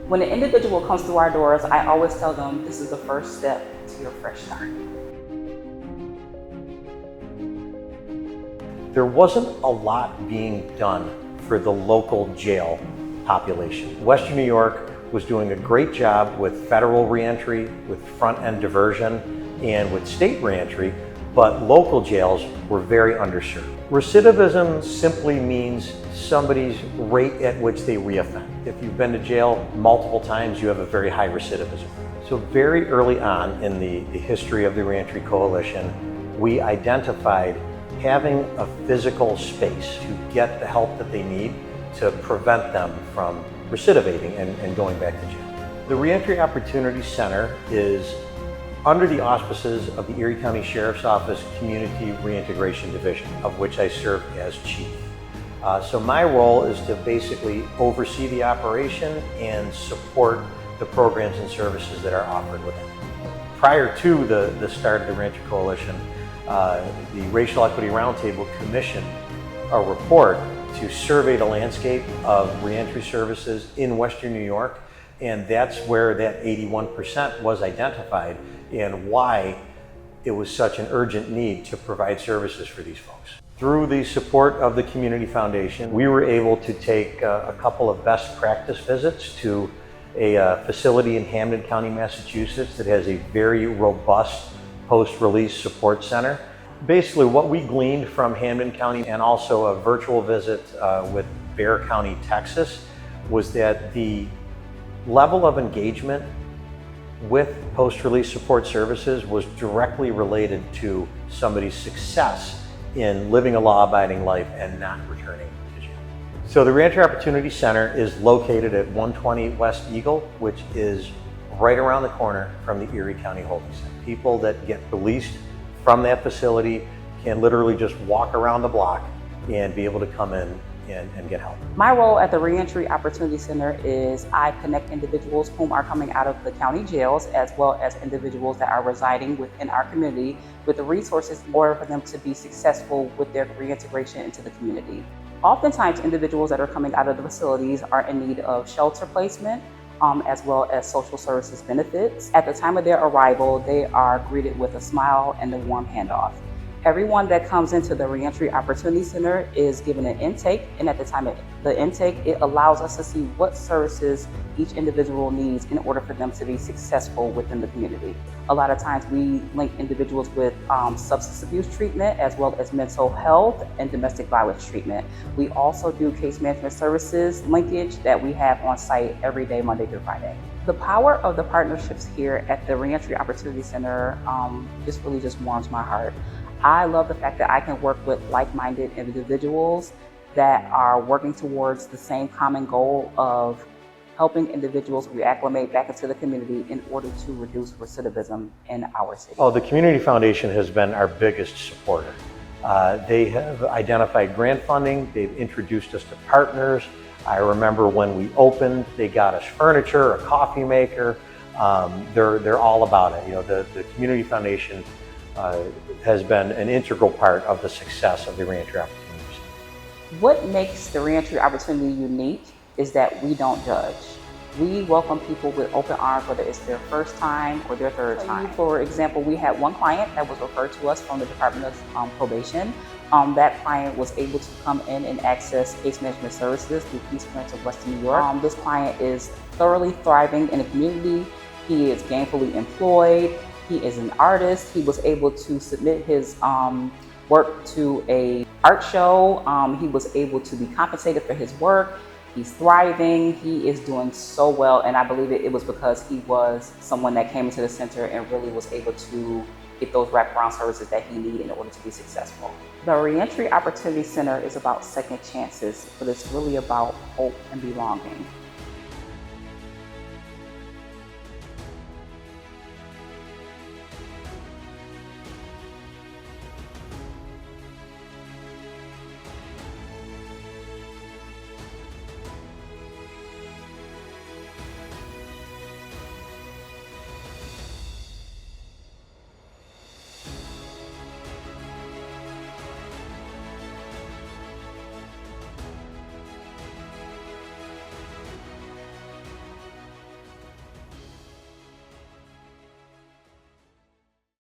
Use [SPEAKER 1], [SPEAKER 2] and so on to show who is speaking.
[SPEAKER 1] When an individual comes through our doors, I always tell them this is the first step to your fresh start.
[SPEAKER 2] There wasn't a lot being done for the local jail population. Western New York was doing a great job with federal reentry, with front-end diversion, and with state reentry, but local jails were very underserved. Recidivism simply means somebody's rate at which they reoffend. If you've been to jail multiple times, you have a very high recidivism. So very early on in the history of the Reentry Coalition, we identified having a physical space to get the help that they need to prevent them from recidivating and going back to jail. The Reentry Opportunity Center is under the auspices of the Erie County Sheriff's Office Community Reintegration Division, of which I serve as chief. So my role is to basically oversee the operation and support the programs and services that are offered within. Prior to the start of the Reentry Coalition, the Racial Equity Roundtable commissioned a report to survey the landscape of reentry services in Western New York, and that's where that 81% was identified and why it was such an urgent need to provide services for these folks. Through the support of the Community Foundation, we were able to take a couple of best practice visits to a facility in Hamden County, Massachusetts that has a very robust post-release support center. Basically what we gleaned from Hamden County and also a virtual visit with Bexar County, Texas, was that the level of engagement with post-release support services was directly related to somebody's success in living a law-abiding life and not returning to jail. So the Reentry Opportunity Center is located at 120 West Eagle, which is right around the corner from the Erie County Holding Center. People that get released from that facility can literally just walk around the block and be able to come in and get help.
[SPEAKER 1] My role at the Reentry Opportunity Center is I connect individuals whom are coming out of the county jails, as well as individuals that are residing within our community, with the resources in order for them to be successful with their reintegration into the community. Oftentimes, individuals that are coming out of the facilities are in need of shelter placement, as well as social services benefits. At the time of their arrival, they are greeted with a smile and a warm handoff. Everyone that comes into the Reentry Opportunity Center is given an intake, and at the time of the intake, it allows us to see what services each individual needs in order for them to be successful within the community. A lot of times we link individuals with substance abuse treatment, as well as mental health and domestic violence treatment. We also do case management services linkage that we have on site every day, Monday through Friday. The power of the partnerships here at the Reentry Opportunity Center just warms my heart. I love the fact that I can work with like-minded individuals that are working towards the same common goal of helping individuals reacclimate back into the community in order to reduce recidivism in our city.
[SPEAKER 2] Oh, the Community Foundation has been our biggest supporter. They have identified grant funding, they've introduced us to partners. I remember when we opened, they got us furniture, a coffee maker. They're all about it. You know, the Community Foundation has been an integral part of the success of the Reentry Opportunity Center.
[SPEAKER 1] What makes the Reentry Opportunity unique is that we don't judge. We welcome people with open arms, whether it's their first time or their third time. For example, we had one client that was referred to us from the Department of Probation. That client was able to come in and access case management services through Peace Grants of Western New York. This client is thoroughly thriving in the community. He is gainfully employed. He is an artist. He was able to submit his work to an art show. He was able to be compensated for his work. He's thriving. He is doing so well, and I believe it was because he was someone that came into the center and really was able to get those wraparound services that he needed in order to be successful. The Reentry Opportunity Center is about second chances, but it's really about hope and belonging.